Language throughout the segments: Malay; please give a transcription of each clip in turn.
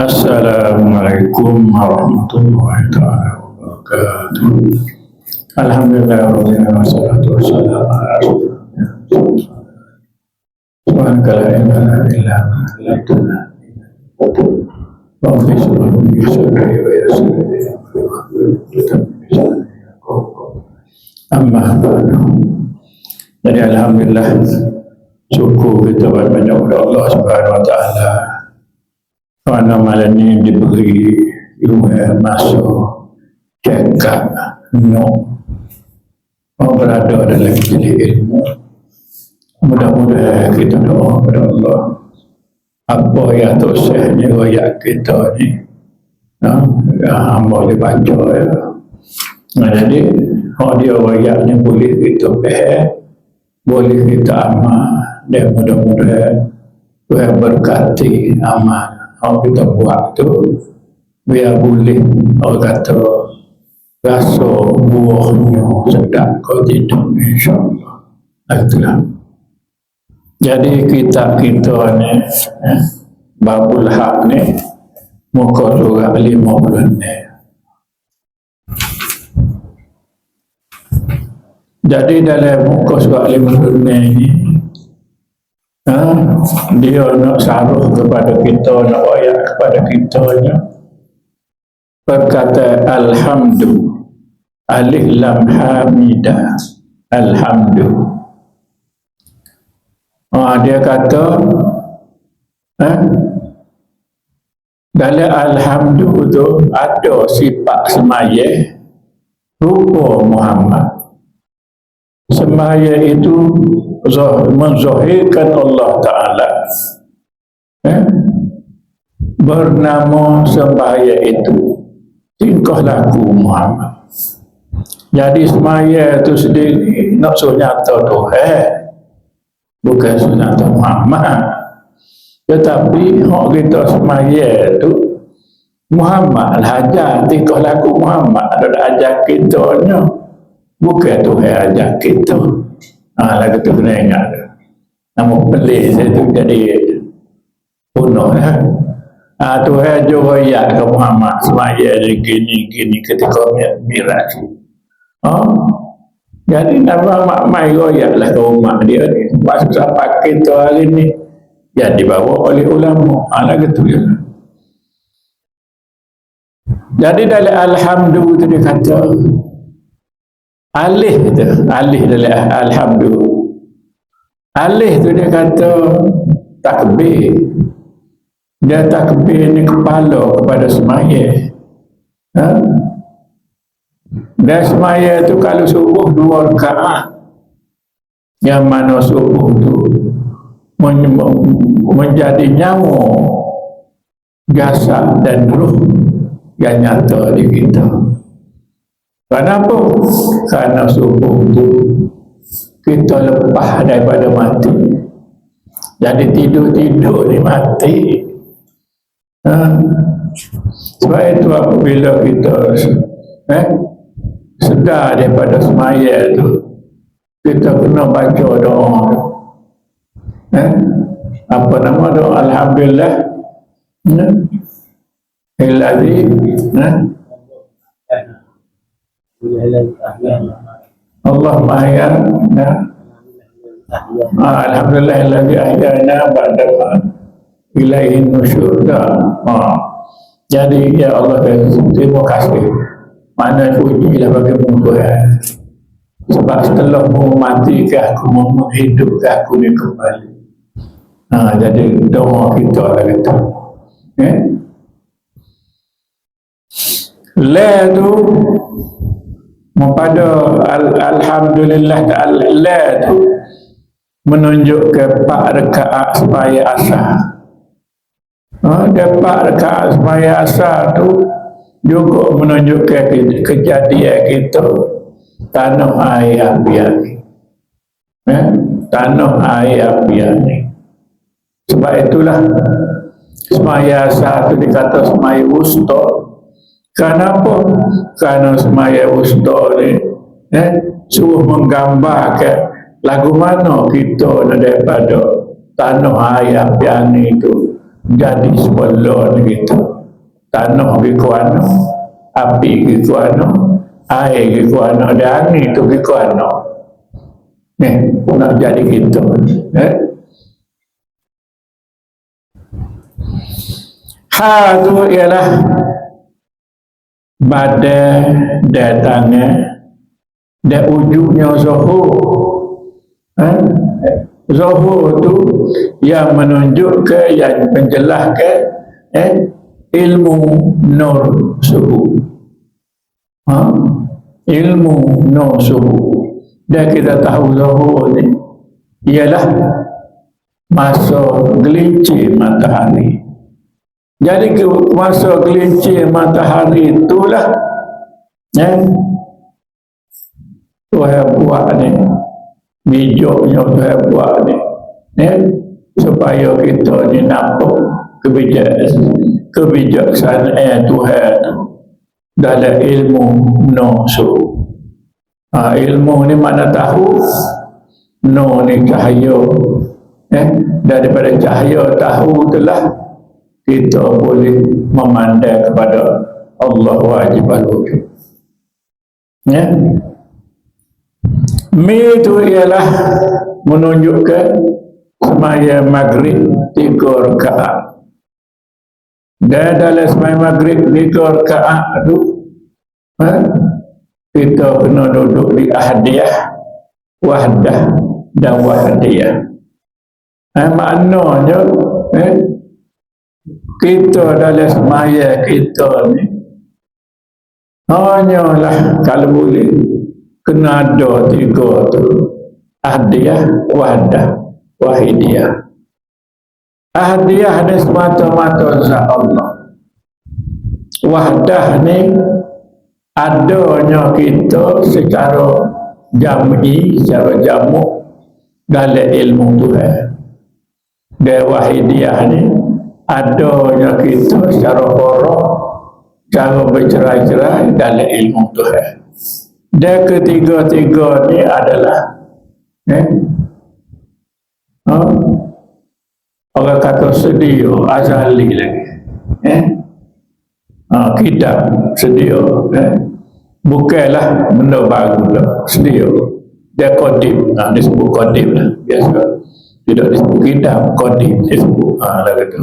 Assalamualaikum warahmatullahi wabarakatuh. Alhamdulillah wassalatu wassalamu ala rasulillah. Subhanaka la ilaha illa anta Rabbi sholli wa yassir amma ba'du. Jadi alhamdulillah syukur kita banyak kepada Allah Subhanahu wa taala. Kerana malam ini diberi masuk cekak berada dalam bilik ilmu. Mudah-mudahan kita doa kepada Allah apa yang tosahnya royak kita ni hamba boleh baca ya. Jadi dia royak ni boleh kita faham, boleh kita amal, dan mudah-mudahan Tuhan berkati amal kita buat tu biar boleh orang kata rasa buahnya sedap kau tidak, insyaAllah. Itulah. Jadi kita ni Babul Haq ni muka surah 50 ni. Jadi dalam muka surah 50 ni dia nak saruh kepada kita, nak ayat kepada kita nya berkata alhamdu alif lam hamidah alhamdu. Dia kata dalam alhamdu tu ada sifat semaya rupa Muhammad. Semaya itu menzahirkan Allah Ta'ala. Bernama semaya itu tingkah laku Muhammad. Jadi semaya itu sendiri nak sunyata Tuhan, bukan sunyata Muhammad. Tetapi hak kita semaya itu Muhammad ajar, tingkah laku Muhammad adalah ajar kita nya, bukan Tuhan ajar kita. Lagu tu kena ingat. Nama pelik saya tu jadi punah. Tuhan juga ayat ke Muhammad semaya gini ketika Miraj. Jadi nama mai royak lah ke umat dia ni. Pasal sampai kita hari ni yang dibawa oleh ulama. Lagu tu je. Jadi dalam alhamdulillah tu dia kata alih tu, alih dalam alhamdulillah. Alih tu dia kata takbir. Dia takbir ni kepala kepada semaya. Dan semaya tu kalau subuh 2 rakaat. Yang mana subuh tu menjadi nyawa jasad dan ruh yang nyata di kita. Kenapa? Karena subuh itu kita lepas daripada mati. Jadi tidur-tidur ni mati. Sebab itu apabila kita sedar daripada semaya itu, kita kena baca doa. Apa nama doa? Alhamdulillah. Alladzi Allahumma ahyana alhamdulillah alladzi ahyana ba'da ilaihin nusyur. Jadi ya Allah, terima kasih. Mana pujilah bagimu Tuhan. Sebab setelah mu mati ke aku, mu hidup ke aku ni kembali. Jadi doa kita lah kata. La tu pada alhamdulillah la tu menunjuk ke 4 rakaat sembahyang asar. Dan 4 rakaat sembahyang asar tu juga menunjuk ke kejadian kita tanah air apian ni. Tanah air apian ni. Sebab itulah sembahyang asar tu dikata sembahyang wusta. Kenapa? Kerana sembahyang wusta ni suruh menggambarkan lagu mana kita daripada tanah air apian itu jadi sebelum kita tanah ke kuano, api ke kuano, air ke kuano, dan angin tu ke kuano. Nak jadi kita. Ha tu ialah badan datangnya dan ujungnya zuhur. Zuhur tu yang menunjukkan, yang menjelaskan ilmu nur suhu. Ilmu nur suhu. Dan kita tahu zuhur ni ialah masa gelincir matahari. Jadi masa gelincir matahari itulah Tuhan buat ni, bijoknya Tuhan buat ni, supaya kita ni nampak kebijaksanaan Tuhan dalam ilmu nafsu. Ilmu ni mana tahu, no ni cahaya, daripada cahaya tahu itulah kita boleh memandang kepada Allah wajib al-wujud. Mi itu ialah menunjukkan semaya maghrib 3 rakaat. Dan dalam semaya maghrib 3 rakaat tu kita kena duduk di ahdiyah, wahdah dan wahdiyah. Maknanya kita dalam semaya kita ni hanyalah kalau boleh kena ada 3 tu, ahdiyah, wahdah, wahidiyah. Ahdiyah ni semata-mata zat Allah. Wahdah ni adanya kita secara jam'i, secara jamu dalam ilmu Tuhan. Dan wahidiyah ni adanya kita secara horor, cara bercerai-cerai dalam ilmu Tuhan. Dan ketiga-tiga ni adalah orang kata sedia, azali lagi. Kitab sedia, bukanlah benda baru lah, sedia. Dia kodim, disebut kodim lah, biasa. Tidak disebut kitab, kodim disebut lah kata.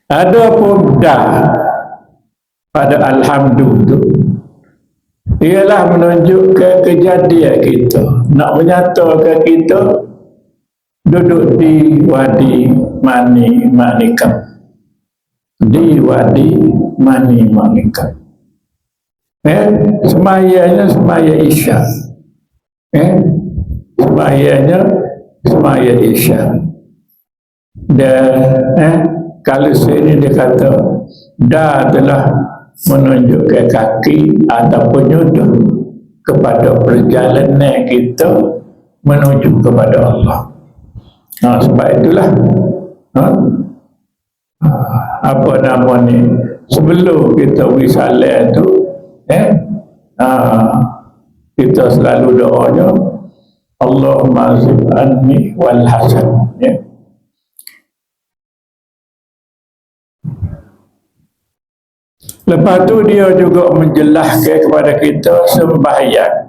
Ada pun dah pada alhamdulillah ialah menunjukkan kejadian kita, nak menyatakan kita duduk di wadi Mani Manikam, di wadi Mani Manikam. Semayanya semaya Isya, semayanya semaya Isya. Dan kalau sini dia kata dah telah menunjukkan kaki ataupun nyuduh kepada perjalanan kita menuju kepada Allah. Sebab itulah apa nama ni, sebelum kita wisalah tu kita selalu doanya Allahumma azib anni wal hasan. Lepas tu dia juga menjelaskan kepada kita sembahyang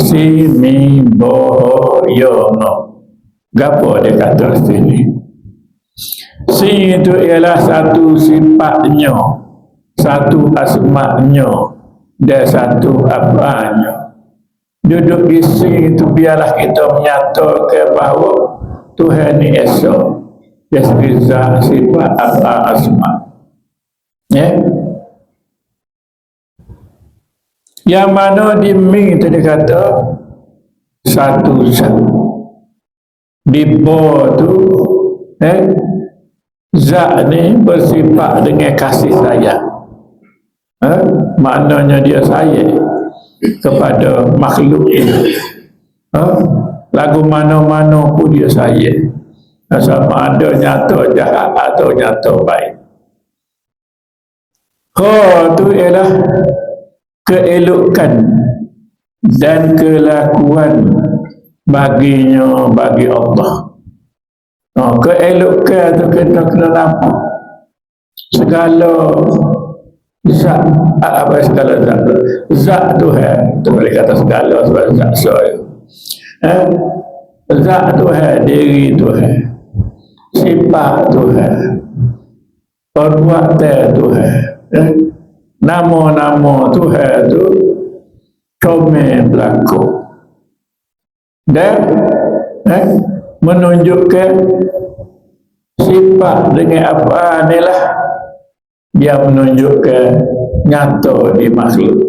sini bohoyono. Gapo dia kata sini? Si itu ialah satu sifatnya, satu asma'nya dan satu apanya. Duduk di sini itu biarlah kita menyatakan bahawa Tuhan ni Esa, dia sifat apa asma'. Yang mana di mi itu dia kata satu zat. Di bo tu zat ni bersifat dengan kasih sayang. Maknanya dia sayang kepada makhluk ini. Lagu mana-mana pun dia sayang, sama ada nyata jahat atau nyata baik. Itu ialah keelokan dan kelakuan baginya, bagi Allah. Keelokan tu kita kena nampak segala zat, apa segala zat tu, zat Tuhan tu boleh kata segala sebab zat saya, zat Tuhan, diri Tuhan, sifat Tuhan, perbuatan Tuhan, nama-nama Tuhan tu comel berlaku dan menunjukkan sifat dengan apa ni lah dia menunjukkan nyata di makhluk.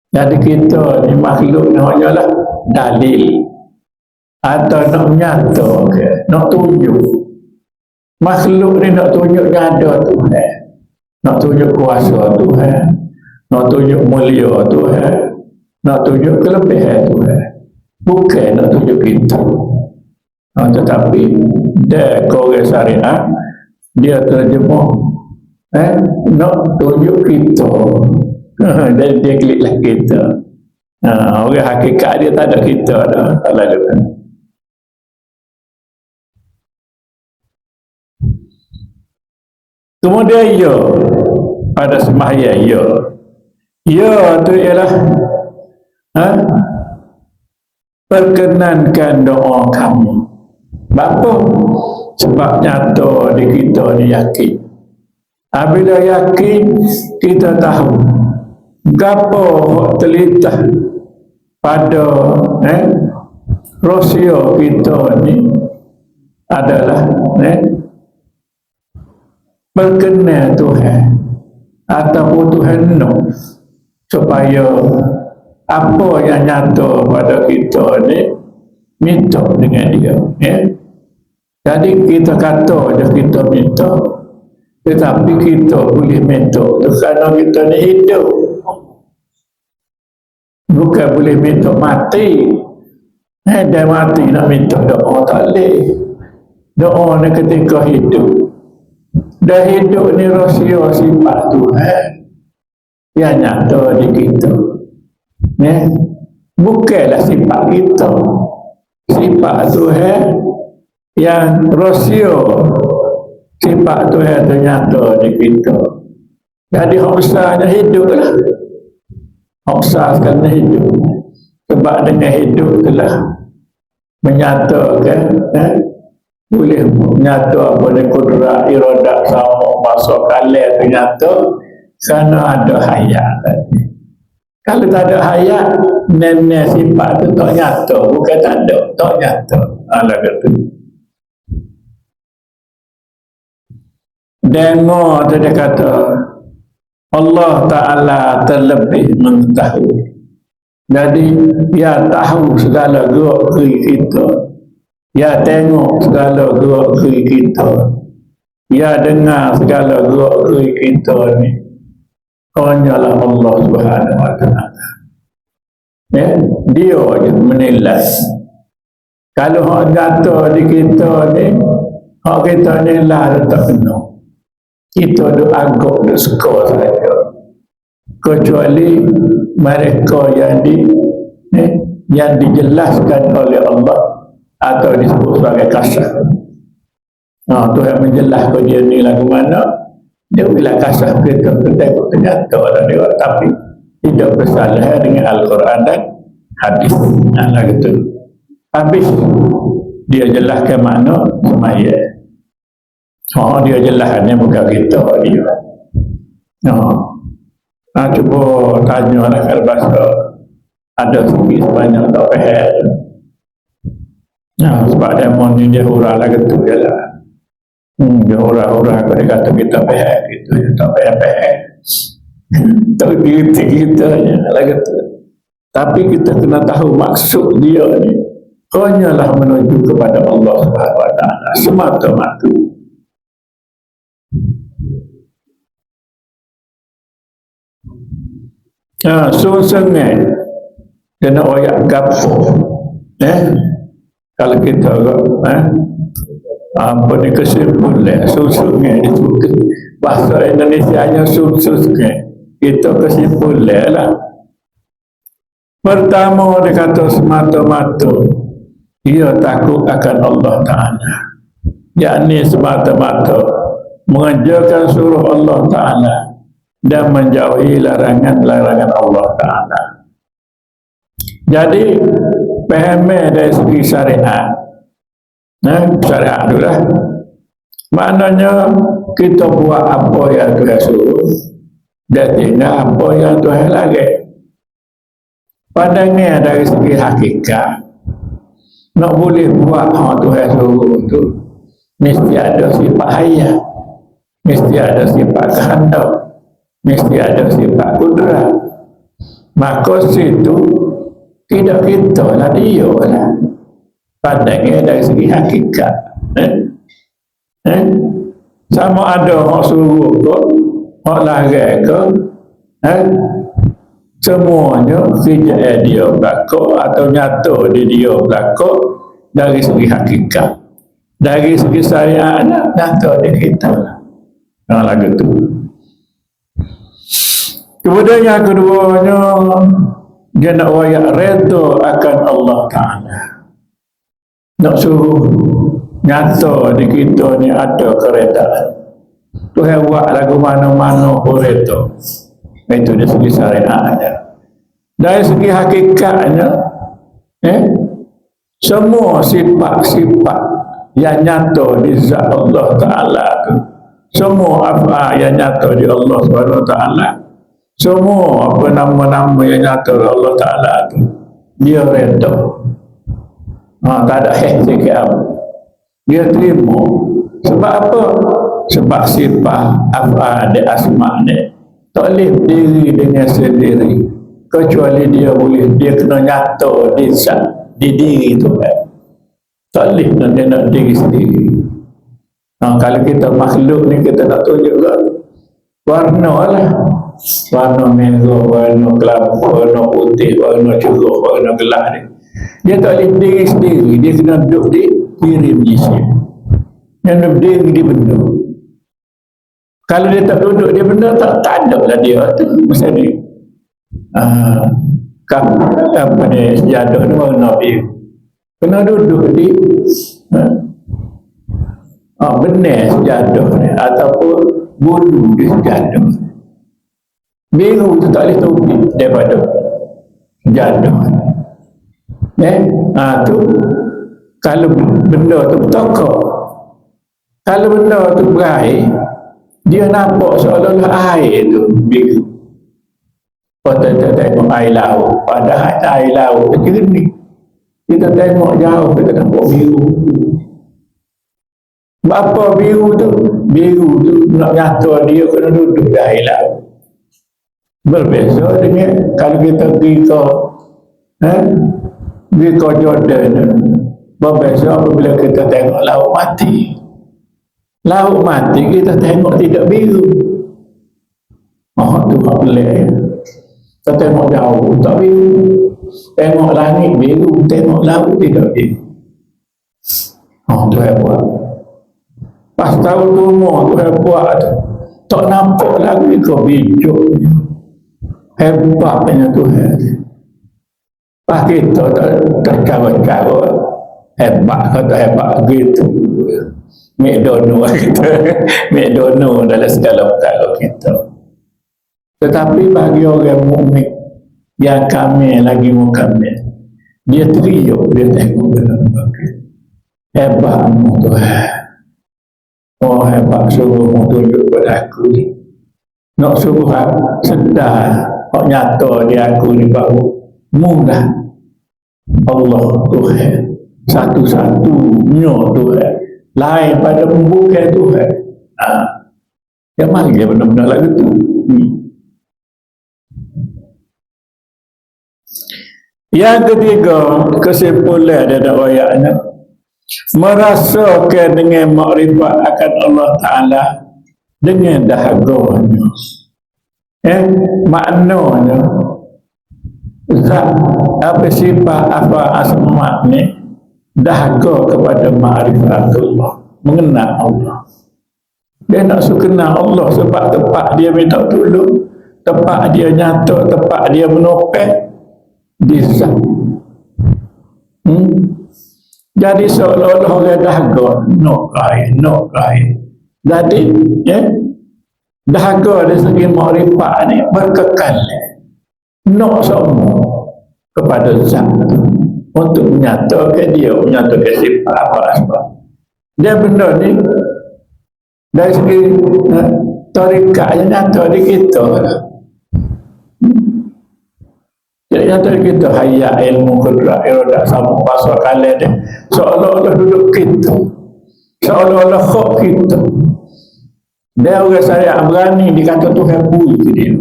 Jadi kita di makhluk ni hanyalah dalil atau nak nyata ke, nak tunjuk. Makhluk ni nak tunjuk ada Tuhan, nak tunjuk kuasa Tuhan, nak tunjuk mulia Tuhan, nak tunjuk kelebihan Tuhan, bukan nak tunjuk kita. Tetapi dia korek syariat dia terjemah nak tunjuk kita. Dan dia kliklah kita. Orang hakikat dia tak ada kita dah, tak lalu. Kemudian ya pada sembahyang ya tu ialah perkenankan doa kamu. Bapa? Sebab nyata di kita ni yakin. Bila yakin kita tahu gapo terlintas pada rahsia kita ni adalah berkenan Tuhan ataupun Tuhan nak supaya apa yang nyata pada kita ni minta dengan dia. Jadi kita kata je kita minta, tetapi kita boleh minta kerana kita ni hidup, bukan boleh minta mati. Dia mati nak minta doa tak boleh. Doa ni ketika hidup. Dah hidup ni rahsia sifat Tuhan yang nyata di kita. Bukanlah sifat kita, sifat Tuhan yang rahsia sifat Tuhan ternyata di kita. Jadi hak besarnya hidup lah. Hak besar sekali hidup. Sebab dengan hidup telah menyatakan boleh menyata apa ni kudrat iradat sama masuk kalah ternyata kerana ada hayat tadi. Kalau tak ada hayat, nenek sifat tu tak nyata, bukan tak ada, tak nyata. Allah kata. Dengar dia kata Allah Ta'ala terlebih mengetahui. Jadi dia tahu segala gerak-gerik kita, dia tengok segala gerak-gerik kita, dia dengar segala gerak-gerik kita ni. Hanyalah Allah Subhanahu Wa Ta'ala. Dia je menilai. Kalau hak jatuh di kita ni, hak kita ni lah tak kena. Kita duk agak, duk suka saja. Kecuali mereka yang dijelaskan oleh Allah atau disebut sebagai kasar. Tuhan menjelaskan dia ni lagu mana, dia bila kasar kita tengok ternyata lah dia, tapi tidak bersalah dengan Al-Quran dan hadis. Nah gitu. Habis dia jelaskan makna semaya. Dia jelasnya bukan kita dia. Cuba tanya lah kalau bahasa ada sikit sebanyak tak faham. Sebab demon ni dia hurah lah gitu je lah. Dia hurah-hurah kalau dia kata kita faham gitu, dia tak faham. Tak diri kita je lah gitu. Tapi kita kena tahu maksud dia ni hanyalah menuju kepada Allah Subhanahu Wa Ta'ala semata-mata. Sungai kena oyak gapo. Kalau kita apa ni kesimpulan sungai itu bahasa Indonesia nya sungai. Kita kesimpulan lah. Pertama dia kata semata-mata ia takut akan Allah Ta'ala. yakni semata-mata mengerjakan suruh Allah Ta'ala dan menjauhi larangan-larangan Allah Ta'ala. Jadi faham dari segi syariat, syariat tu lah, maknanya kita buat apa yang Tuhan suruh dan tinggal apa yang Tuhan larang. Padanya dari segi hakikat, nak boleh buat apa Tuhan suruh tu mesti ada sifat hayat, mesti ada sifat kehendak, mesti ada sifat kudrat. Maka situ tidak kita lah, dia lah. Padanya dari segi hakikat, sama ada orang suruh ke, orang larang ke, semuanya kerja dia berlaku atau nyata dia berlaku dari segi hakikat. Dari segi syariat nyata dia kita lah. Lagu tu. Kemudian yang keduanya, dia nak wayak redha akan Allah Ta'ala. Nak suruh nyata di kita ni ada keredaan. Tuhan buat lagu mana-mana pun redha. Itu dari segi syariatnya. Dari segi hakikatnya, semua sifat-sifat yang nyata di zat Allah Ta'ala tu, semua apa yang nyata di Allah SWT, semua apa nama-nama yang nyata di Allah Ta'ala tu, dia redha. Tak ada sikit apa. Dia terima. Sebab apa? Sebab sifat apa ada asma' ni tak boleh berdiri dengan sendiri, kecuali dia boleh, dia kena nyata di diri tu kan. Tak boleh dia nak diri sendiri. Kalau kita makhluk ni, kita nak tunjuk ke warna lah, warna merah, warna kelapa, warna putih, warna cerah, warna gelap ni, dia tak boleh berdiri sendiri. Dia kena duduk di diri jisim, yang berdiri di benda. Kalau dia tak duduk dia benda, tak ada lah dia tu. Masa ni apa ni, sejadah ni warna biru, kena duduk di benar sejadah ni, ataupun bulu di sejadah. Biru tu tak boleh tubik daripada sejadah. Tu kalau benda tu bertokok. Kalau benda tu berair, dia nampak seolah-olah air tu biru. Kita tengok air laut, padahal air laut tu jernih. Kita tengok jauh, kita nampak biru. Apa biru tu? Biru tu nak nyata dia kena duduk di air laut. Berbeza dengan kalau kita pergi ke Jordan, berbeza apabila kita tengok laut mati. Laut mati kita tengok tidak biru. Tu tak boleh. Kita tengok jauh tak biru. Tengok langit biru, tengok laut tidak biru. Tu hebat. Pas tahun umur tu hebat. Tak nampak lagi kau bijak. Hebatnya Tuhan. Pas kita tercabar-cabar. Hebat, kata hebat gitu. McDonald dalam segala perkara kita. Tetapi bagi orang mukmin yang kami lagi mukamil, dia teriuk, dia tengok benda-benda hebatmu Tuhan. Oh hebat, suruhmu tunjuk pada aku ni. Nak suruh sedar, nak nyata di aku ni baru mudah. Allah Tuhan satu-satunya Tuhan, lain pada bukan Tuhan. Yang mana dia benar-benar lagu tu. Yang ketiga, kesimpulan dari ayatnya, merasakan dengan makrifat akan Allah Ta'ala dengan dahaganya. Maknanya zat apa sifat apa asma ni dahaga kepada ma'rifatullah, mengenal Allah. Dia nak suka kenal Allah sebab tempat dia minta tolong, tempat dia nyata, tempat dia menopeng di zat. Jadi seolah-olah orang dahaga nak kaya. Jadi dahaga dari segi makrifat ni berkekal. Nak semua kepada zat untuk menyatakan sifat apa. Dia benda ni dari segi tarikatnya nyata di kita. Jadi nyata di kita hayat ilmu kudrat iradat sama pasal kalian dia seolah-olah duduk kita, seolah-olah hak kita. Dia orang saya berani dikata Tuhan bui ke dia,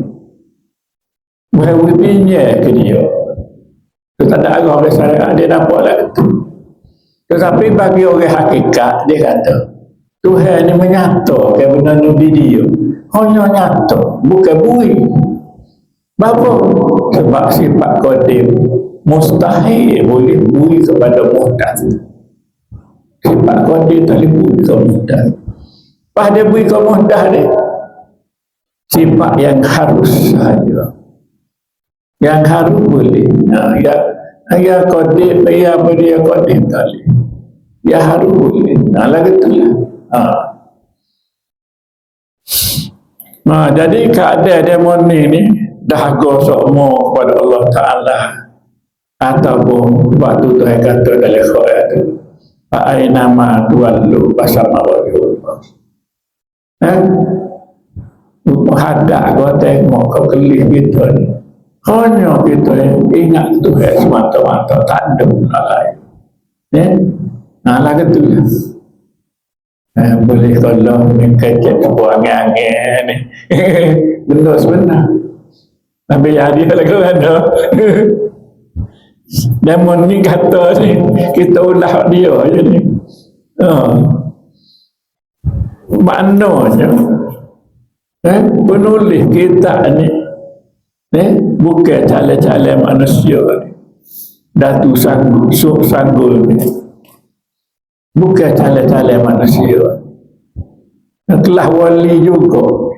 Tuhan bui pinjai ke dia. Tak ada orang saya dia nampak lah itu. Tetapi bagi orang hakikat dia kata Tuhan ni menyatakan benda ni di dia. Hanya nyata, bukan bui. Kenapa? Sebab sifat qadim mustahil boleh bui kepada muhdath. Sifat qadim tak boleh bui ke muhdath. Pas dia bui ke muhdath dia, sifat yang harus sahaja. Yang harus boleh. Ya qadim, ya apa dia qadim tadi. Ya harus boleh. Lagi tu lah. Jadi keadaan demoni ni dahaga semua kepada Allah Ta'ala ataupun waktu Tuhan kata dalam khayat tu fa'ainama tuwallu fasama wajhullah. Menghadap kau tengok kau kelih kita ni, hanya kita ingat Tuhan semata-mata, tak ada benda lain. Lah tu lah. Boleh kalau mengkecek sebuah angin-angin ni benda sebenar. Tapi hari lagi ada demon ni kata ni kita ulah dia je ni. Maknanya penulis kitab ni bukan calon-calon manusia ni, Datu Sanggul ni bukan calon-calon manusia, telah wali juga.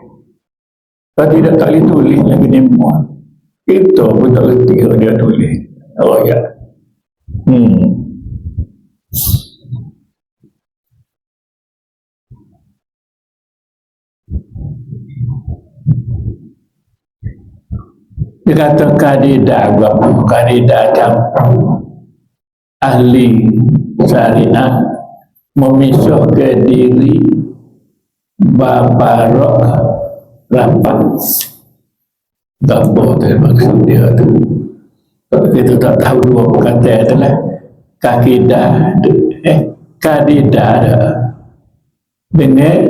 Kalau tidak tak boleh tulis lagi ni semua. Kita pun tak kerti kalau dia tulis. Oh ya. Dia kata kadidah berapa? Kadidah campur ahli syariat memisahkan diri babarok rapat. Gambar tu maksud dia tu. Kalau kita tak tahu dua perkataan adalah kakidah kadidah dengan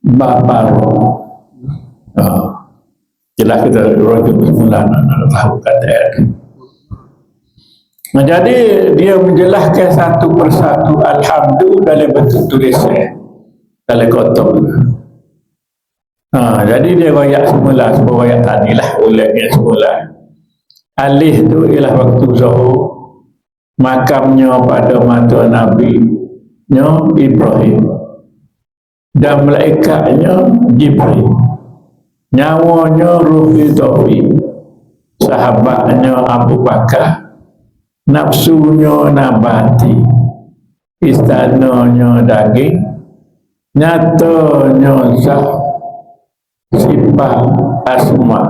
babarok. Jelas kita rojok semula nak tahu kata itu. Jadi dia menjelaskan satu persatu alhamdulillah dalam bentuk tulisan dalam kotak. Jadi dia royak semula sebab royak tadi lah ulangnya semula. Alih tu ialah waktu zuhur, makamnya pada mata Nabi Ibrahim dan malaikatnya Jibril, nyawanya Ruh Idafi, sahabatnya Abu Bakar, nafsunya nabati, istananya daging, nyatanya zat, sifat asma,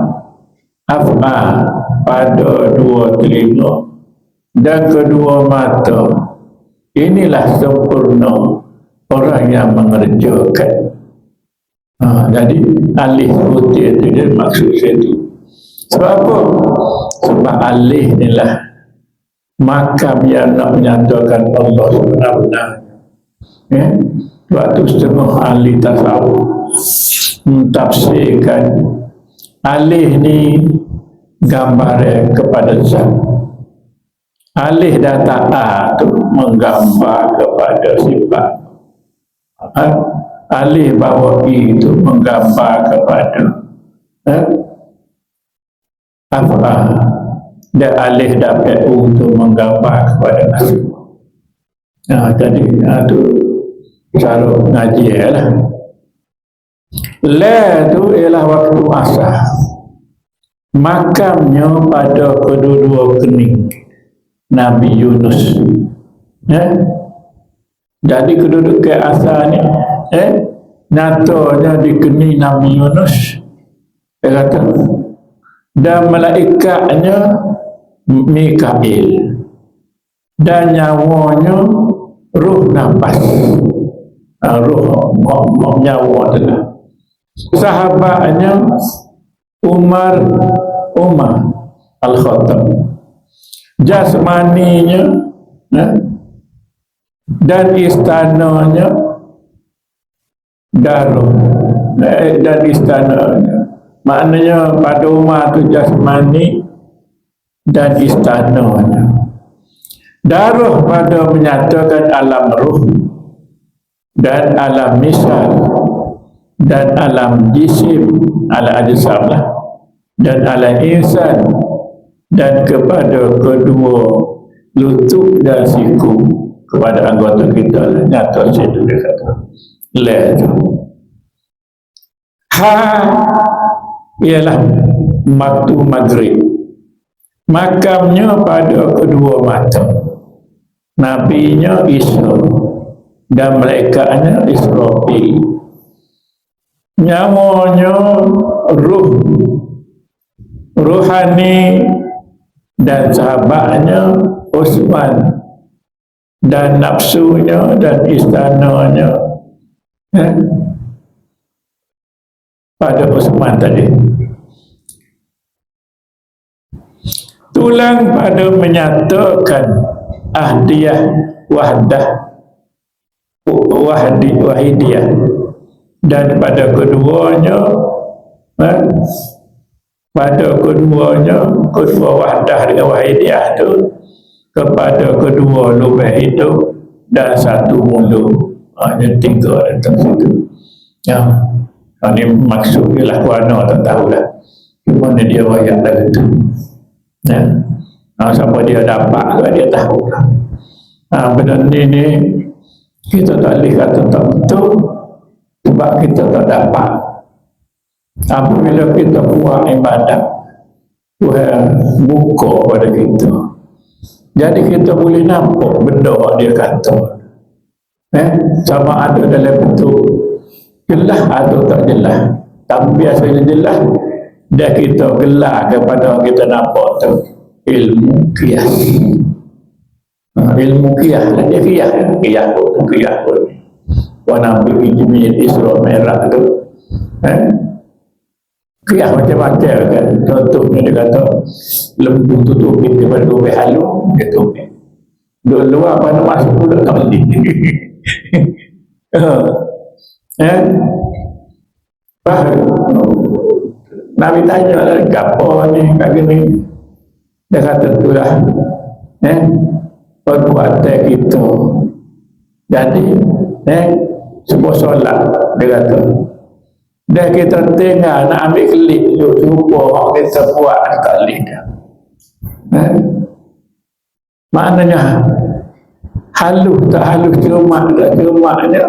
af'al pada dua telinga dan kedua mata. Inilah sempurna orang yang mengerjakan. Jadi alih putih itu dia maksud itu. Sebab apa? Sebab alih inilah makam yang nak menyatakan Allah sebenar-benar. Waktu setengah ahli tasawuf mentafsirkan alih ni gambar kepada zat. Alih data A tu menggambar kepada sifat. Alih bahawa I itu menggambar kepada apa? Dan alih dapat U itu menggambar kepada asma. Jadi itu cara ngaji lah. La itu ialah waktu asar. Makamnya pada kedua-dua kening. Nabi Yunus. Jadi kedudukan asal ni nyatanya dikenai Nabi Yunus. Dia kata, dan malaikatnya Mikail, dan nyawanya ruh nafas, ruh nyawa adalah sahabatnya Umar Al-Khattab, jasmaninya dan istananya Daruh, dan istananya. Maknanya pada Umar tu jasmani dan istananya. Daruh pada menyatakan alam ruh dan alam misal dan alam jisim, ala ajsam lah, dan alam insan, dan kepada kedua lutut dan siku kepada anggota kita. Nyata situ dia kata le tu ialah waktu maghrib, makamnya pada kedua mata, nabinya Isa dan malaikatnya Israfil, nyawanya ruh ruhani dan sahabatnya Utsman, dan nafsunya dan istananya pada Utsman tadi. Tulang pada menyatakan ahdiyah wahidiyah, dan pada keduanya kedua wahdah dengan wahidiyah tu kepada kedua lubang hidup dan satu mulut. Hanya tiga dalam situ. Ini maksud dia lah, kuana tak tahulah mana dia wayak dalam itu. Siapa dia dapat ke dia tahu lah. Benda ni kita tak boleh kata tak betul sebab kita tak dapat. Apabila kita buat ibadat, Tuhan buka pada kita, jadi kita boleh nampak benda dia kata, sama ada dalam bentuk jelas atau tak jelas. Tapi biasanya jelas, dan kita gelar kepada kita nampak tu ilmu qiyas. Ilmu qiyas lah, dia qiyas pun warna Jibril Isra Mi'raj tu qiyas macam-macam kan. Contohnya dia kata lembu tutupi daripada dua halu, dia tutupi dua luar pada masuk pula tak boleh. Nabi tanya lah, apa ni kat gini? Dia kata itulah perbuatan kita. Jadi sebuah solat, dia kata, dan kita tengah nak ambil kelip tu, cuba kita buat tak boleh dah. Maknanya halus tak halus, cermat tak cermatnya,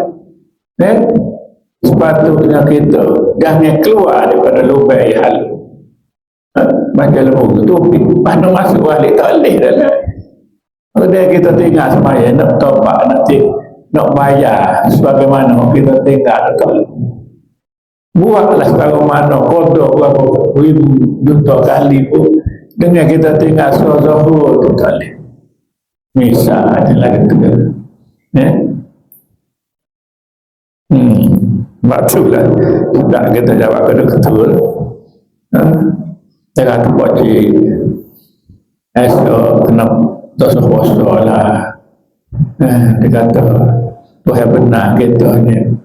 sepatutnya kita jangan keluar daripada lubang yang halus. Macam lembu tu mana masuk balik tak boleh dah lah. Kalau kita tinggal semaya nak topak, nak bayar sebagaimana kita tinggal tak boleh. Buatlah sebagaimana kodok berapa ribu juta kali pun dengan kita tinggal zuhur tu tak boleh. Misalnya lah kita maksudlah sudah kita jawab betul. Saya kata pakcik esok kena tak sepuasa lah. Dia kata Tuhan benar kita ni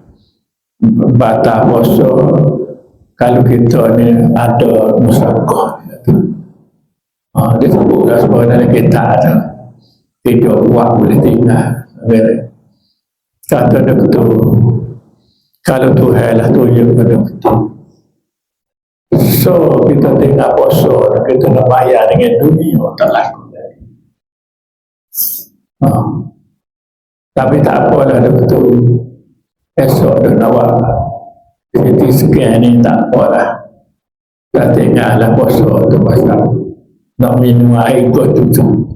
batal puasa kalau kita ni ada musyarakah. Dia sebutlah sebenarnya kita ada hidup buat boleh tinggal. Kata dia betul, kalau Tuhan lah tunjuk pada betul. So kita tinggal puasa, kita nak bayar dengan dunia tak laku. Tapi tak apalah, dia betul. Esok dia nak buat CT scan ni tak apalah. Kita tinggallah puasa tu pasal nak minum air kot tu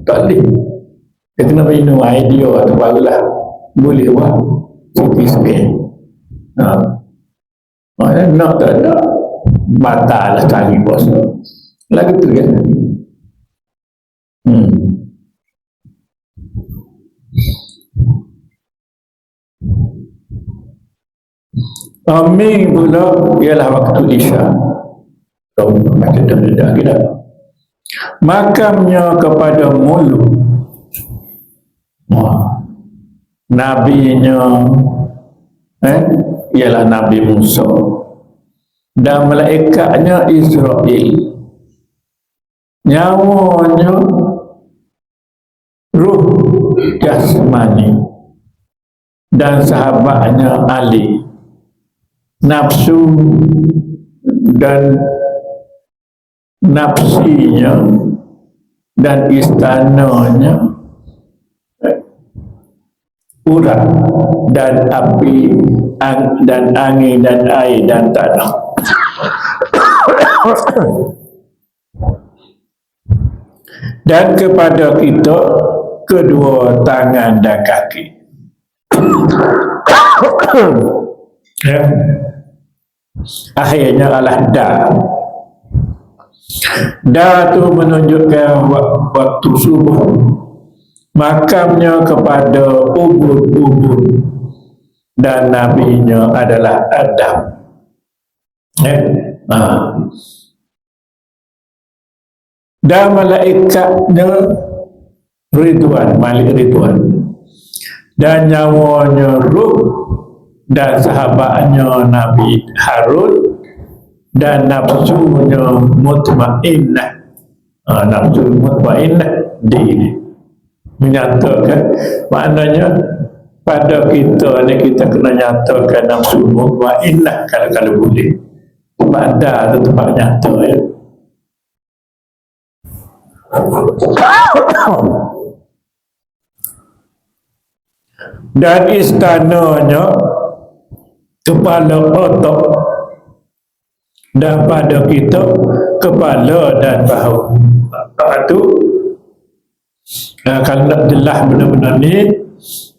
tak boleh. Dia kena minum air dia tu barulah boleh buat sikit-sikit. Nak tak ada batal lah cari puasa lagi tu kan. Amin pula ialah waktu Isya. Macam tu kita makamnya kepada mulut nabinya ialah Nabi Musa dan malaikatnya Israel, nyawanya ruh jasmani dan sahabatnya Ali, nafsu dan nafsinya dan istananya, urat dan api dan angin dan air dan tanah. Dan kepada kita kedua tangan dan kaki. Akhirnya adalah dah tu menunjukkan waktu subuh. Makamnya kepada ubud-ubud dan nabinya adalah Adam. Dan malaikatnya Ridwan, Malik Ridwan, dan nyawanya Ruh dan sahabatnya Nabi Harun dan nafsunya mutmainnah. Nafsu mutmainnah di menyatakan, maknanya pada kita ni kita kena nyatakan nafsu mutmainnah kalau boleh. Sebab ada tu tempat nyata ya. Dan istananya kepala otak, dan pada kita kepala dan bahu. Lepas tu kalau nak jelas benda-benda ni,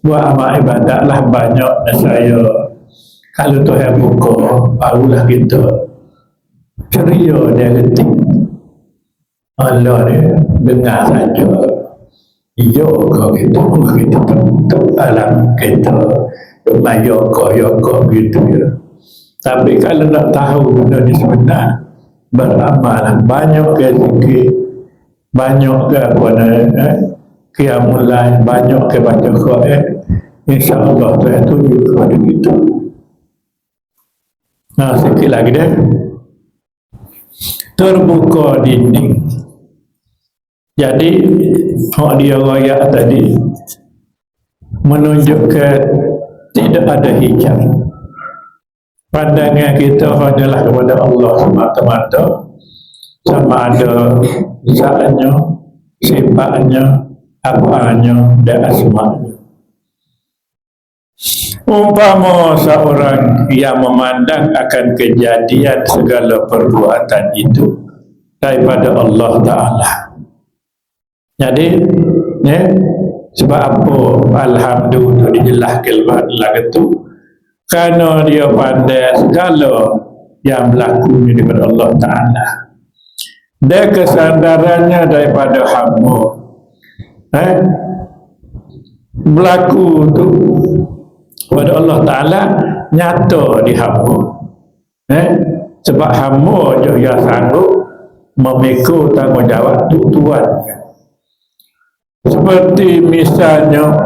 buat amal ibadat lah banyak. Dan saya kalau Tuhan buka, barulah kita ceria dia ketik. Allah ni dengar saja. Ya ke kita alam kita yoga gitu ya. Tapi kalau nak tahu benda ni sebenar, beramal banyak ke zikir, banyak ke apa qiyamul lail, banyak ke baca Quran, insya-Allah Tuhan tunjuk kepada kita. Sikit lagi deh. Terbuka dinding. Jadi hak dia royak tadi menunjukkan tidak ada hijab. Pandangan kita hanyalah kepada Allah semata-mata, sama ada zatnya, sifatnya, apanya dan asma'nya. Umpama seorang yang memandang akan kejadian segala perbuatan itu daripada Allah Ta'ala. Jadi sebab apa alhamdulillah dijelaskan lagu itu, kerana dia pandai segala yang berlaku daripada Allah Ta'ala. Dan kesandarannya daripada hamba berlaku tu pada Allah Ta'ala nyata di hamba. Sebab hamba je yang sanggup memikul tanggungjawab tu Tuhan. Seperti misalnya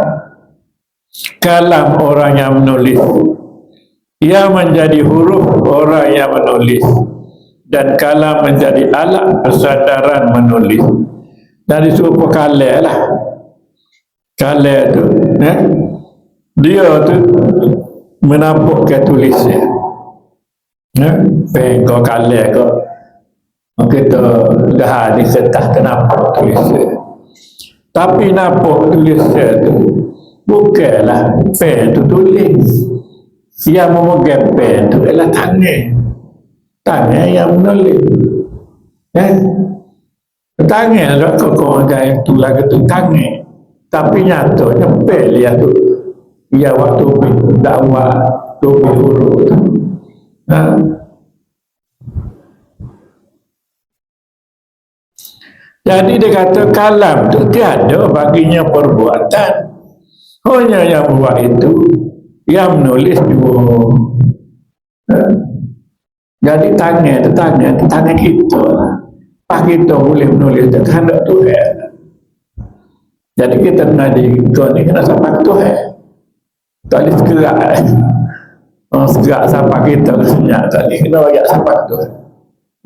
kalam orang yang menulis, ia menjadi huruf orang yang menulis, dan kalam menjadi alat kesadaran menulis. Dari serupa kalam lah. Kalam tu dia tu menampakkan tulisnya. Kau kalam kau kita dah di kertas kenapa tulisnya. Tapi nampak tulisnya tu bukanlah pen tu tulis. Yang memegang pen tu adalah tangan yang menulis. Tangan lah kau gaya tu lagu tu tangan Tapi nyatanya pel ya tu. Ya waktu dakwah tu huruf tu. Jadi dia kata kalam tu tiada baginya perbuatan. Hanya yang buat itu yang menulis dua. Jadi tangan kita. Pak kita boleh menulis dan hendak Tuhan. Jadi kita mengaji tuan ni kena sampai Tuhan. Tak boleh segerak. Segerak sampai kita senyap. Tak boleh kena banyak sampai Tuhan.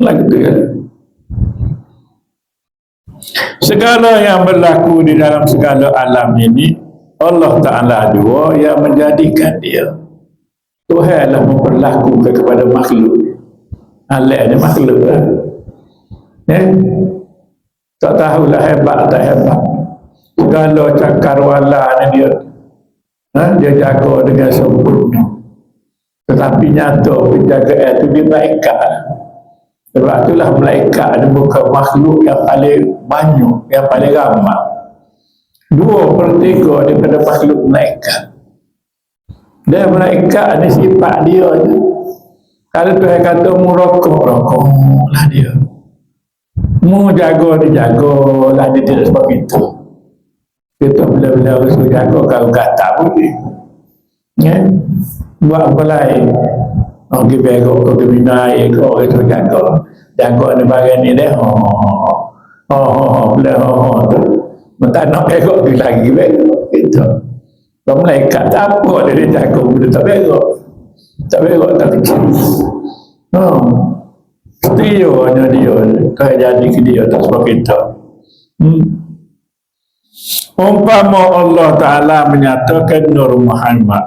Lagu tu ya. Segala yang berlaku di dalam segala alam ini Allah Ta'ala jua yang menjadikan dia. Tuhan lah memperlakukan kepada makhluk. Alam ni makhluk lah. Tak tahulah hebat tak hebat. Segala cakrawala ni dia jaga dengan sempurna. Tetapi nyata penjagaan itu dia malaikat. Sebab itulah malaikat dia bukan makhluk yang paling banyak, yang paling ramai. 2/3 daripada makhluk malaikat. Dan malaikat ni sifat dia je. Kalau Tuhan kata mu rokok lah dia. Mu jaga lah dia tidak sebab itu. Kita bila-bila suruh jaga kalau kata boleh. Buat apa lain? Pergi berok ke kebina air ke orang itu jaga ni bagian ni dia boleh tak nak berok lagi berok gitu. Kalau malaikat tak apa dia jaga bila tak berok tak kecil setia hanya dia kaya jadi ke dia tak sebab kita. Umpama Allah Ta'ala menyatakan Nur Muhammad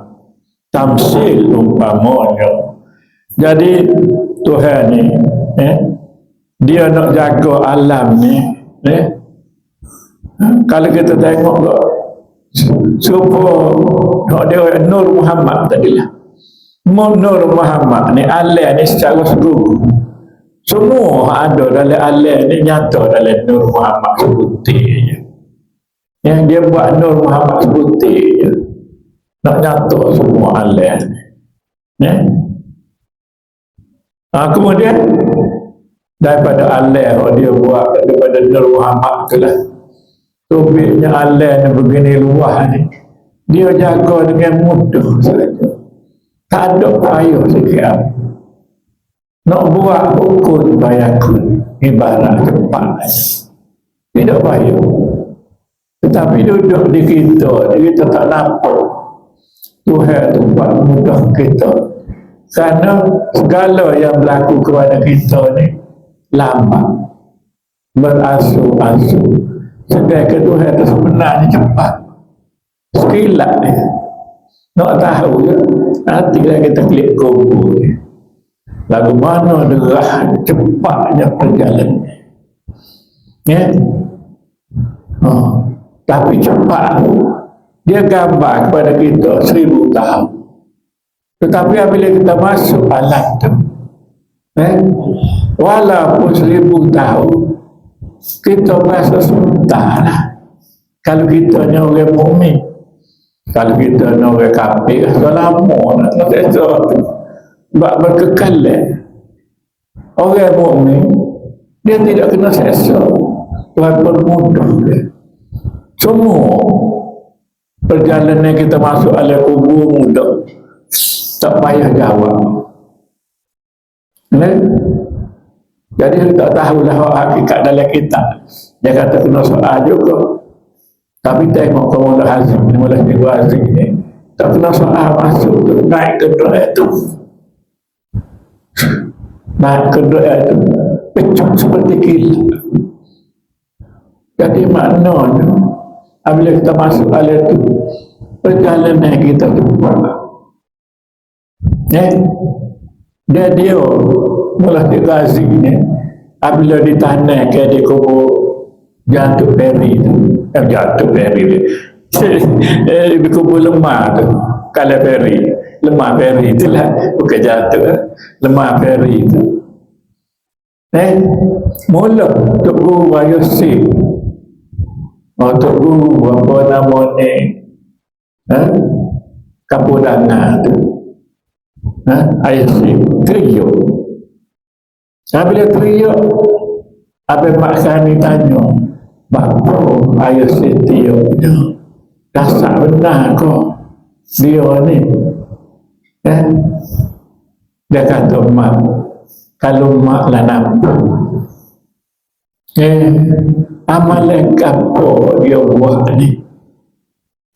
tamsil umpamanya. Jadi Tuhan ni dia nak jaga alam ni kalau kita tengok supaya dia Nur Muhammad tadilah Nur Muhammad ni alam ni secara seluruh semua ada dalam alam ni nyata dalam Nur Muhammad sebutir je. Yang dia buat Nur Muhammad sebutir je nak nyata semua alam ni kemudian daripada Allah dia buat daripada Nur Muhammad tu lah tubiknya Allah ni begini luah ni dia jaga dengan mudah saja tak ada payah sikit nak buat ukun bayakun ibarat cepat tidak payah tetapi duduk di kita tak nampak Tuhan tu buat mudah kita kerana segala yang berlaku kepada kita ni lambat berasu-asu sedangkan Tuhan itu sebenarnya cepat sekilat ni nak tahu je nantilah kita klik kubur lagu mana derah cepatnya perjalanan tapi cepat dia gambar kepada kita 1000 tahun. Tetapi apabila kita masuk alam tu walaupun 1000 tahun kita rasa sebentar lah. Kalau kita ni orang mukmin, kalau kita ni orang kafir rasa lama nak rasa tu sebab berkekalan. Orang mukmin dia tidak kena seksa Tuhan permudah dia. Semua perjalanan kita masuk alam kubur mudah, tak payah jawab. Jadi tak tahulah hakikat dalam kitab. Dia kata kena soal juga. Tapi tengok Mula Hazim ni tak kena soal masuk tu naik ke doa tu. Naik ke doa tu pecah seperti kilat. Jadi maknanya apabila kita masuk alam tu perjalanan kita tu dia Mullah di Ghazi ni apabila ditanahkan di kubur Jantung Peri Jantung Peri di kubur lemah tu kalau Peri lemah Peri itulah bukan jantung lemah Peri tu mula Tuk Guru Yusif Untuk guru apa nama ni, Kapudana tu, IC teriuk. Bila teriuk, Abang Mak Sani tanya, bapa IC teriuk dia, dasar benar kau dia ni. Dia kata, mak, kalau mak lah nampak, amalan apa dia buat ni,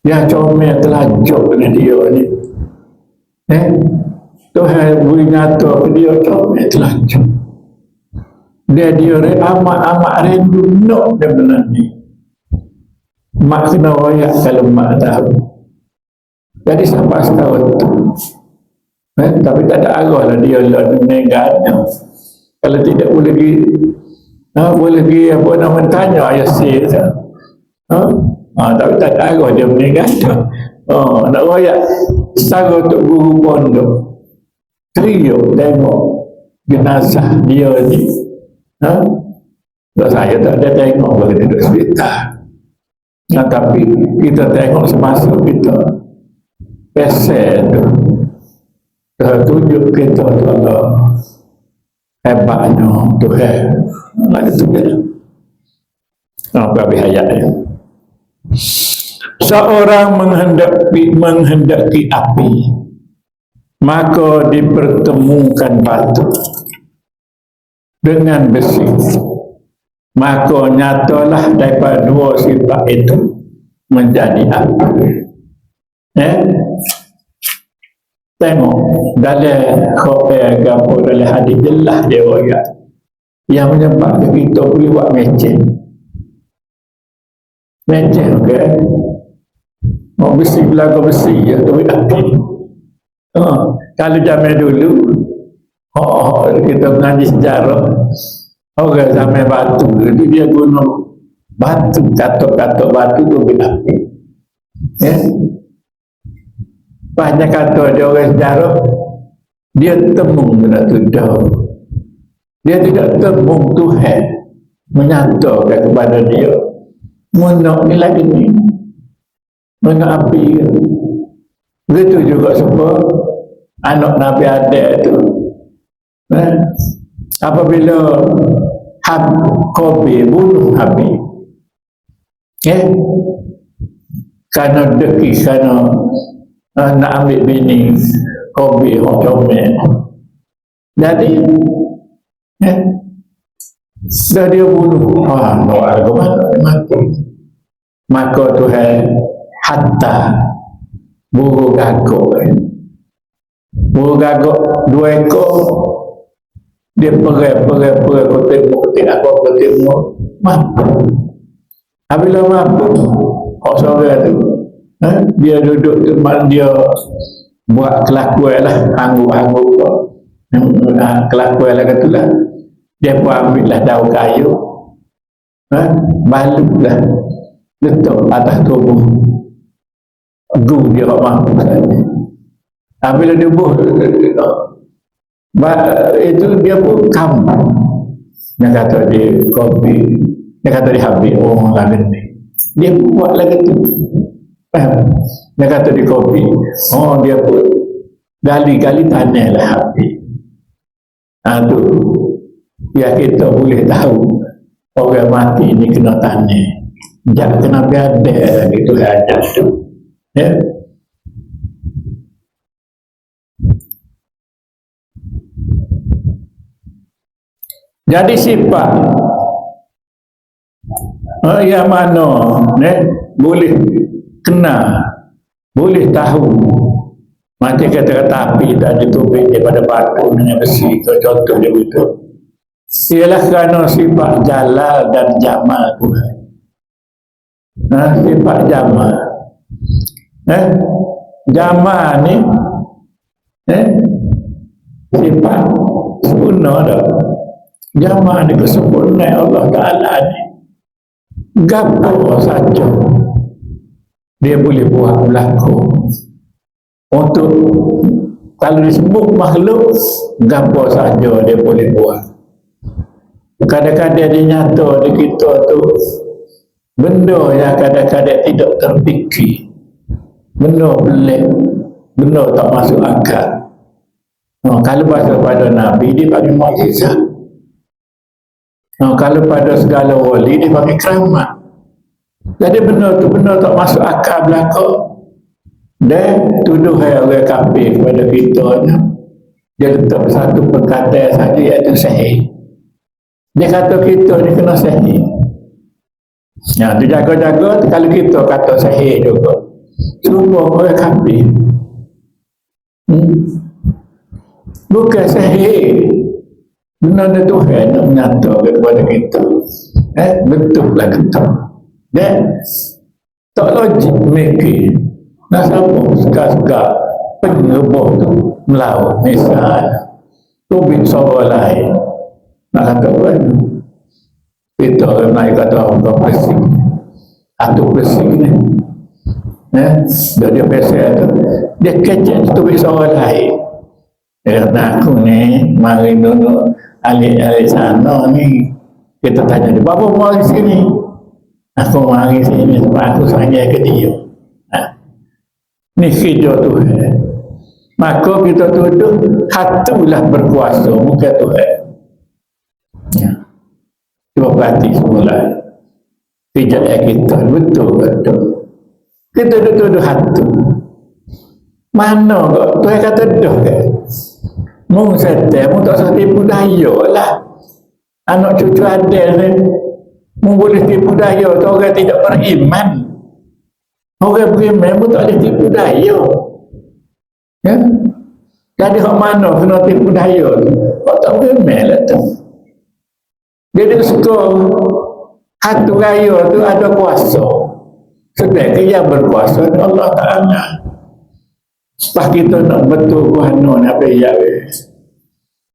dia comel terlanjur dengan dia ni. Tuhan beri nyata ke dia comel terlanjur. Dia amat-amat rindu nak dia benar ni. Mak kena royak kalau mak tahu. Jadi sampai setahun tu. Tapi tak ada arah lah dia lah menegaknya. Kalau tidak boleh pergi apa nama tanya ayah si tu. Tapi tak ada arah dia menegaknya. Nak royak setara untuk guru pondok. Teriuk tengok jenazah dia ni. Saya tak ada tengok kalau duduk hospital. Tapi kita tengok semasa kita pesen tu. Tunjuk kita tu Allah hebatnya Tuhan. Lagi tu dia. Habis ayat dia. Seorang menghendaki api, maka dipertemukan batu dengan besi. Maka nyatalah daripada dua sifat itu menjadi api. Tengok dalam khotbah gapo dalam hadis jelas dia orang yang menyebabkan kita boleh buat mecen. Mecen okey. Mau besi belaga besi ya tu api. Kalau zaman dulu kita mengaji sejarah orang zaman batu jadi dia guna batu katok-katok batu tu api. Banyak kata dia orang sejarah dia temung benda tu dia tidak temung Tuhan menyatakan kepada dia menok ni lagi ni menok api. Begitu juga sebab anak Nabi Adam tu apabila Qabil bunuh Habil kerana deki kerana nak ambil bini Qabil orang comel. Jadi dah dia bunuh mati. Maka Tuhan hatta burung gagak dua ekor dia perai kotek mampu. Apabila mampu seorang tu dia duduk tempat dia buat kelakuan lah, angguk-angguk kelakuan lah katalah. Dia pun ambil lah daun kayu, balut lah letak atas tubuh gu dia mampu saja. Bila dia buh itu dia pun kamu yang kata dia kopi, yang kata dia habis lagi ni dia buat lagi tu. Dia kata di kopi, dia pun gali-gali tanah lah habis. Tu ya kita boleh tahu orang mati ni kena tanah, jangan kena biada gitu aja tu. Jadi sifat yang mana boleh kena, boleh tahu. Macam kata-kata api tak ditubik daripada batu dengan besi, contoh dia begitu. Ialah kerana sifat jalal dan jamal Tuhan. Sifat jamal. Jamal ni sifat sempurna dah. Jamal ni kesempurnaan Allah Ta'ala ni. Gapo saja dia boleh buat berlaku. Untuk kalau disebut makhluk, gapo saja dia boleh buat. Kadang-kadang dia nyata di kita tu benda yang kadang-kadang tidak terfikir, benda pelik, benda tak masuk akal. Kalau pada Nabi dia bagi mukjizat. Kalau pada segala wali dia bagi keramat. Jadi benda tu benda tak masuk akal belaka. Dan tuduh orang kafir kepada kita ni, dia letak satu perkataan saja iaitu sahih. Dia kata kita ni kena sahih. Dia jaga-jaga kalau kita kata sahih juga. Semua orang kafir. Bukan sahih. Benar Tuhan nak menyatakan kepada kita. Betul lah kita. Dan tak logik mikir. Nak siapa sekar-sekar pengebah tu melawan. Misalnya tubik suara lain. Nak kata kan kita orang naik kata orang bersih. Atau bersih ni. Dia biasa tu. Dia kecek tubik suara lain. Kerana aku ni mari duduk alik-alik sana ni, kita tanya dia, "Bapa mari sini?" Aku mari sini sebab aku sangat ke dia. Ni kerja Tuhan. Maka kita tuduh hatulah berkuasa, bukan Tuhan. Cuba perhati semula. Kerja kita betul-betul. Kita tuduh hatu. Mana kok Tuhan kata dah kan? Mung setel, mung tak usah tipu daya lah. Anak cucu ada ni, mung boleh tipu daya tu orang tidak beriman. Orang beriman mung tak boleh tipu daya. Ya? Jadi hak mana kena tipu daya tu? Kau tak beriman lah tu. Dia suka hatu raya tu ada kuasa. Sebagai yang berkuasa Allah Ta'ala. Sebab kita nak betul kuhano nak bayar.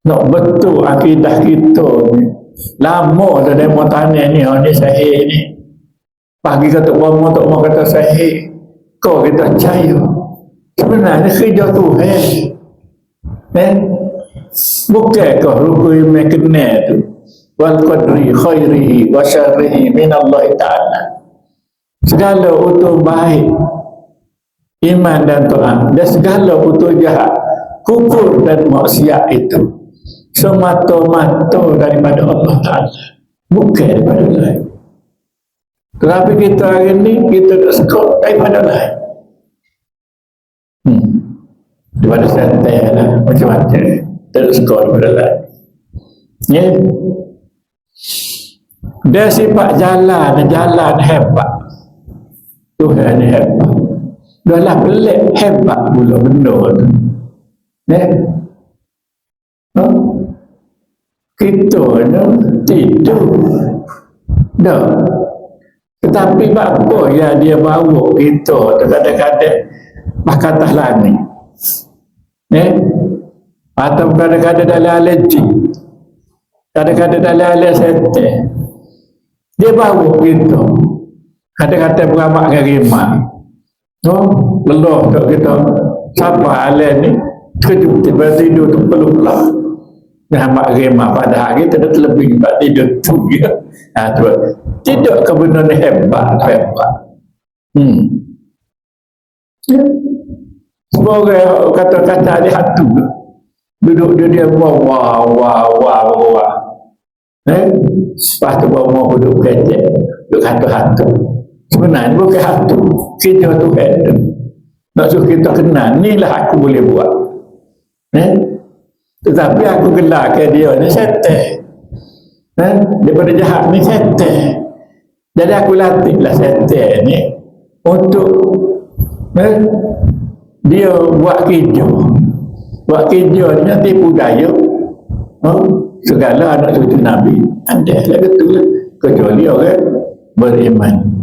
Nak betul akidah kita ni. Lama dah demo tanya ni, ni sahih ni. Pagi kata bomo tak mau kata sahih. Kau kita percaya. Sebenarnya kerja Tuhan. Bukan kau rukui mekena tu. Wal qadri khairihi wa syarrihi minallahi ta'ala. Segala utuh baik, iman dan taat, dan segala utuh jahat, kufur dan maksiat itu semata-mata daripada Allah Ta'ala, bukan daripada lain. Tetapi kita hari ini kita tak sekut daripada lain. Daripada santai lah, macam-macam tak sekut daripada lain. Ya. Dia sifat jalan hebat. Tuhan hebat. Dah lah pelik hebat pula benda tu. Kita ni tidur. Dah. Tetapi apa yang dia bawa kita kadang-kadang pakai atas langit. Atau kadang-kadang dalam alergi. Kadang-kadang dalam alergi setan. Dia bawa kita. Kata-kata beramak dengan rimak. Lelah tak kita. Siapa alam ni? Kejut tiba tidur tu perlu lah. Beramak rimak pada hari kita dah terlebih sebab tidur tu. Tidak ke benda ni hebat. Semua orang kata-kata dia hatu. Duduk dia wah. Lepas tu bawa duduk kecek. Duduk hatu-hatu. Sebenarnya bukan hatu. Kita Tuhan tu. Nak suruh kita kenal. Inilah aku boleh buat. Tetapi aku gelar ke dia ni setan. Daripada jahat ni setan. Jadi aku latihlah setan ni untuk dia buat kerja. Buat kerja dia tipu daya. Segala anak cucu Nabi. Ada lah betul lah. Kecuali orang beriman.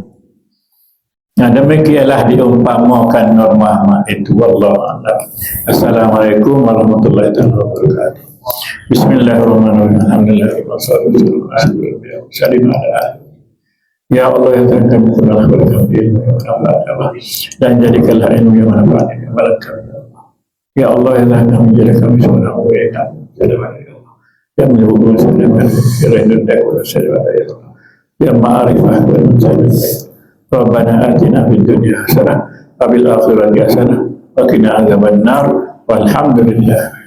Demikianlah diumpamakan norma itu. Wallahu a'lam. Assalamualaikum warahmatullahi wabarakatuh. Bismillahirrahmanirrahim. Alhamdulillah. Ya Allah yang Tuhan dan jadikanlah ilmu yang manfaat yang berkah. Ya Allah yang Tuhan menjadikan kami semua yang menyebutkan sedangkan kerana dan sedangkan ya Allah. ya ma'arifah wa mencari Rabbana atina fid dunya hasanah wa fil akhirati hasanah wa qina adzabannar walhamdulillah.